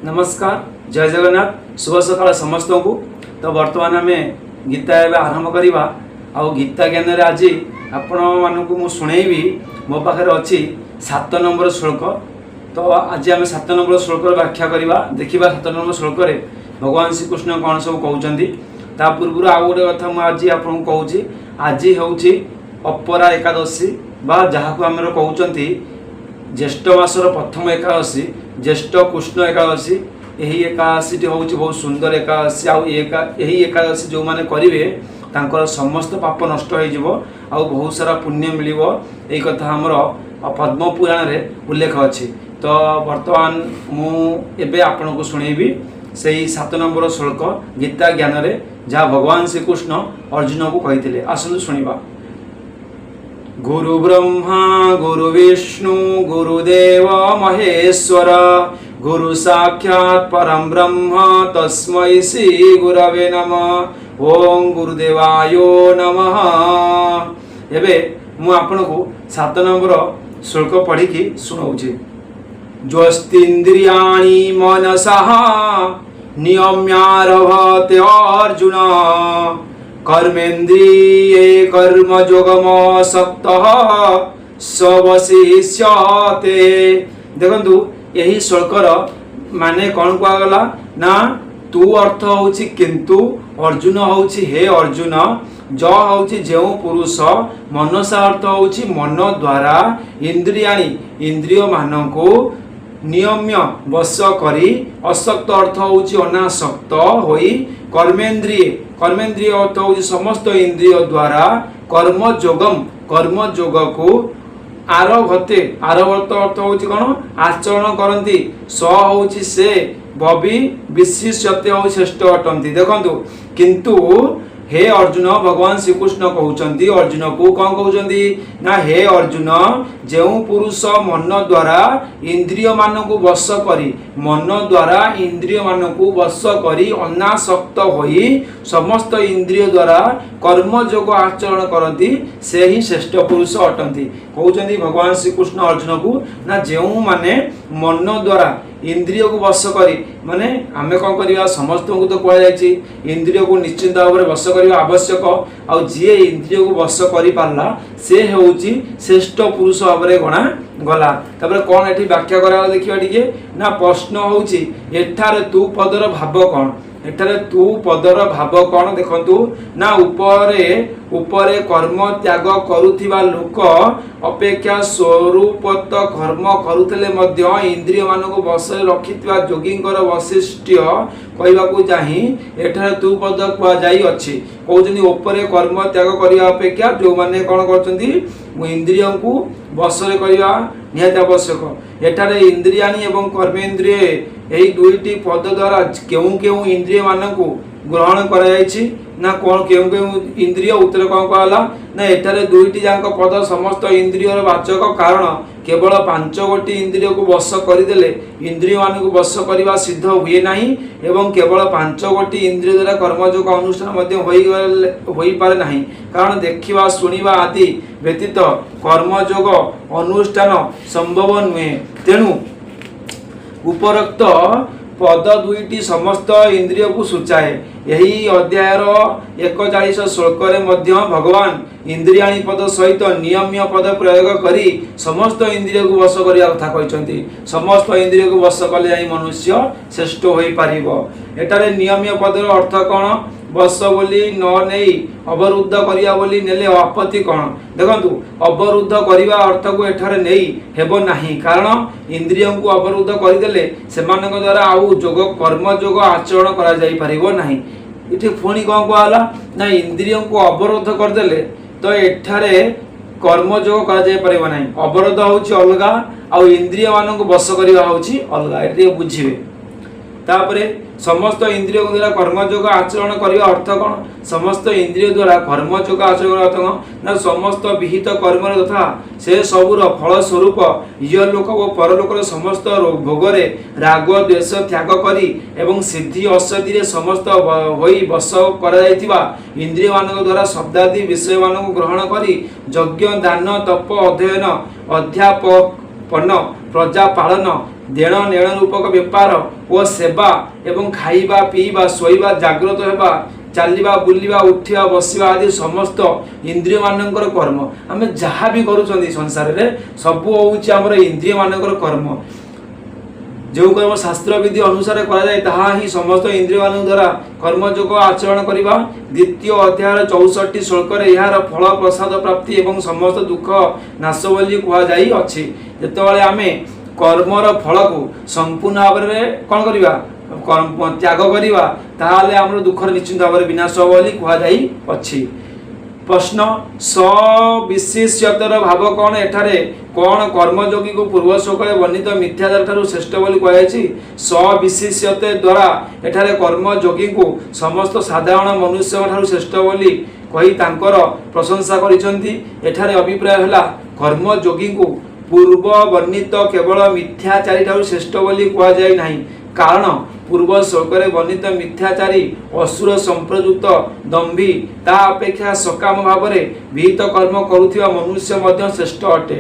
नमस्कार, जय जगन्नाथ, शुभ सकाल समस्त को। तो बर्तमान आम गीता एवं आरंभ करवा। आउ गीता ज्ञान रे आज आपण मानक मु शुणेबी। मो पाखे अच्छी 7 नंबर श्लोक। तो आज आम 7 नंबर श्लोक व्याख्या करवा। देखा 7 नंबर श्लोक भगवान श्रीकृष्ण कौन सब कहते। ता पूर्व आउ गोटे कथा मुझे आज आपको कहूँ। आज हूँ अपरा एकादशी बा जहाँ को आम कहते ज्येष्ठ मासर प्रथम एकादशी, ज्येष्ठ कृष्ण एकादशी। यही एकादशी हूँ बहुत सुंदर एकादशी। यही एकादशी जो मैंने करेंगे तांकर समस्त पाप नष्ट हो बहुत सारा पुण्य मिल। यही कथा आमर पद्म पुराण रे उल्लेख अच्छी। तो बर्तमान मुझे आपन को शुणेबी से 7 नंबर श्लोक गीता ज्ञान रे जहाँ भगवान श्रीकृष्ण अर्जुन को कही। आसतु शुणा। गुरु ब्रह्मा गुरु विष्णु गुरुदेव महेश्वर गुरु साक्षात् परम ब्रह्म तस्मै श्री गुरवे नमः। ओं गुरुदेवाय नमः। एबे मु आपन को 7 नंबर श्लोक पढ़ी की सुनाऊँ। ज्वस्तीन्द्रियाणि मनसः नियम्यारभते अर्जुन कर्मेन्द्रिये कर्मयोगमसक्तः सवशिष्यते। देखंतु यही श्लोकर माने कौन कहगला ना तू अर्थ होची किंतु अर्जुन होची हे अर्जुन ज होची जेउ पुरुष मनसा अर्थ होची मन द्वारा इंद्रियाणी इंद्रिय मानकु नियम्य वश करी असक्त अर्थ होची अनासक्त होई कर्मेन्द्रिय कर्मेन्द्रिय अर्थ होची समस्त इंद्रिय द्वारा कर्म जोग को आरभते आरभत अर्थ होची कौन आचरण करती स होची से बबी विशिष्यते हो श्रेष्ठ अटंती। देखंतु किंतु हे अर्जुन भगवान श्रीकृष्ण कहउचंती अर्जुन को कौन कहउचंती ना हे अर्जुन जो पुरुष मन द्वारा इंद्रिय मान को वश करी मन द्वारा इंद्रिय मान को वश करी अनासक्त होई समस्त इंद्रिय द्वारा कर्म जोग आचरण करती से ही श्रेष्ठ पुरुष अटंती। कहउचंती भगवान श्रीकृष्ण अर्जुन को ना जो माने मन द्वारा इंद्रिय को वश करी माने आमे कौन करवा समस्त को तो कह जायछि इंद्रिय को निश्चिंत भाव में वश करवा आवश्यक। आ जी इंद्रिय को वश करि पारला से होउछि श्रेष्ठ पुरुष भाव में गणा गला। तबरे कौन एठी व्याख्या करा देखिबा टिके ना प्रश्न होउछि एठारे तू पदर भाव कौन एठारे तू पदर भाव कौन। देखंतु ना उपरे कर्म त्याग करुथिबा लोक अपेक्षा स्वरूपत कर्म करुथिले मध्य इंद्रिय मानक वश रखिथिबा जोगींकर वैशिष्ट्य कहबाकू चाही एठारे तू पद कुआ जाई अछि। कहउछनी उपरे कर्म त्याग करिया अपेक्षा जो माने कोन करचंती इंद्रिय को वश रे करिया निहात आवश्यक। एठारे इंद्रियाणी एवं कर्मेन्द्रिय यही दुईटी पद द्वारा केउ केउ इंद्रिय मानकू ग्रहण करा जायछि ना कौन केउ केउ इंद्रिय उत्तर कौन कहला ना एठारे दुईटी जांक पद समस्त इंद्रियर वाचक कारण केवल 5 गोटी इंद्रिय को वश करदेले इंद्रिय मान को वश करने सिद्ध हुए नहीं एवं केवल 5 गोटी इंद्रिय द्वारा कर्मयोग अनुष्ठान हो पारे नहीं। कारण देखा शुणा आदि व्यतीत कर्मयोग अनुष्ठान संभव नुहे। तेणु उपरोक्त पद दुईटी समस्त इंद्रिय को सूचाए। यही अध्यायर 41 श्लोक भगवान इंद्रियाणी पद सहित नियम्य पद प्रयोग करी समस्त इंद्रिय को वश करिया कथा कहते। समस्त इंद्रिय को वश कले जाई मनुष्य श्रेष्ठ होई पारिबो। एटारे नियम्य पदर अर्थ कौन वश बोली न नहीं अवरुद्ध करिया बोली नेले आपत्ति कौन। देखंतु अवरुद्ध करिवा अर्थ को एठारे नहीं हेबो नाही। कारण इंद्रिय को अवरुद्ध करदेले सेमानक द्वारा आउ जोग कर्म जोग आचरण करा जाई परिबो नाही। इठी पुणी कौन कहला ना इंद्रिय को अवरोध करदेले तो एठारे कर्म जोग करा जाई परिबो नाही। अवरोध होउची अलगा आउ इंद्रिय मानक वश करिवा होउची अलगा। एठी बुझिबे। तापरे समस्त इंद्रिय द्वारा कर्मयोग आचरण करने अर्थ कौन समस्त इंद्रिय द्वारा कर्मयोग आचरण अर्थ कौन ना समस्त विहित कर्म तथा से सबूर फल स्वरूप इहलोक और परलोक समस्त भोगरे राग द्वेष त्याग करी एवं सिद्धि असिद्धि समस्त होई वश करा इंद्रिय मान द्वारा शब्दादि विषय मान ग्रहण करी यज्ञ दान तप अध्ययन अध्यापन प्रजा पालन देण नेण रूपक व्यापार और सेवा एवं खाइबा पीवा शोइबा जाग्रत हेबा चलवा बुलवा उठा बसवा आदि समस्त इंद्रिय मानकर कर्म आम जहाँ भी करूँ संसार में सब हूँ आमर इंद्रिय मानकर कर्म जो कर्म शास्त्र विधि अनुसार करा समस्त इंद्रिय मान द्वारा कर्मयोग आचरण करवा द्वितीय अध्याय 64 श्लोक यार फल प्रसाद प्राप्ति एवं समस्त दुख नाश बोली कहुई जिते आम कर्मर फल को संपूर्ण भाव में कौन करवा त्याग करवा ताहले आमर दुखर निश्चिंत भाव में विनाश बोली कहुई। प्रश्न सविशेषतर भाव कौन एठारे कौन कर्मयोगी को पूर्व श्लोक वर्णित मिथ्याचार ठारू श्रेष्ठ बोली कहुई। सविशेषत द्वारा एठारे कर्मयोगी को समस्त साधारण मनुष्य ठारू श्रेष्ठ बोली कही तांकर प्रशंसा करिसेंती। एठारे अभिप्राय है कर्मयोगी को पूर्व वर्णित केवल मिथ्याचारी ठारू श्रेष्ठ बोली कहुई नहीं कारण पूर्व श्लोक वर्णित मिथ्याचारी असुर संप्रयुक्त दंभी ता अपेक्षा सकाम भाव में विहित कर्म करुथिबा मनुष्य मध्य श्रेष्ठ अटे।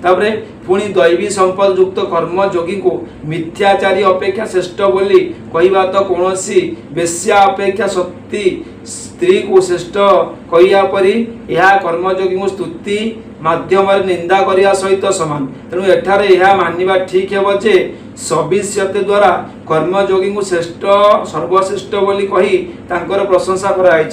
तापरे पुणी दैवी संपद युक्त कर्मयोगी को मिथ्याचारी अपेक्षा श्रेष्ठ बोली कहवा तो कौन बेश्या अपेक्षा सती स्त्री को श्रेष्ठ कहया परी यह कर्मयोगी को स्तुति माध्यम निंदा करने सहित सामान। तेणु एठारे यह मानिबा ठीक है जे सविशेषत द्वारा कर्मयोगी को श्रेष्ठ सर्वश्रेष्ठ बोली कही तांकर प्रशंसा कराई।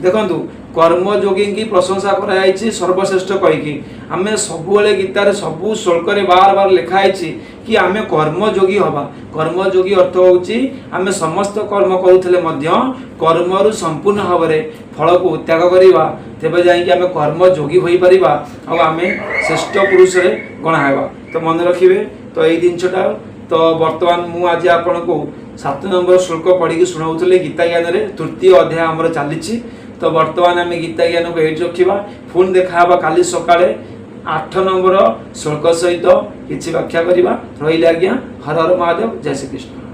देखंतु कर्मयोगी की प्रशंसा कराई सर्वश्रेष्ठ कहीकि आम सबुले गीतार सबू श्लोक बार बार लिखाई कि आम कर्मयोगी हवा। कर्मयोगी अर्थ होची आम समस्त कर्म करुले कर्मरु संपूर्ण भाव में फल को त्याग करवा तेबे जाइए आम कर्मयोगी हो पारिबा आ आम श्रेष्ठ पुरुष गणा। तो मन रखिए तो यही जिनटा तो बर्तमान मु आज आपण को 7 नंबर श्लोक पढ़ी शुणाऊली गीता ज्ञान में तृतीय अध्याय आमर चली। तो बर्तमान आम गीता ज्ञान को ये रखा पुणी देखा काली सकाळे 8 नंबर श्लोक सहित किसी व्याख्या करवा रही। आज्ञा हर हर महादेव जय श्री कृष्ण।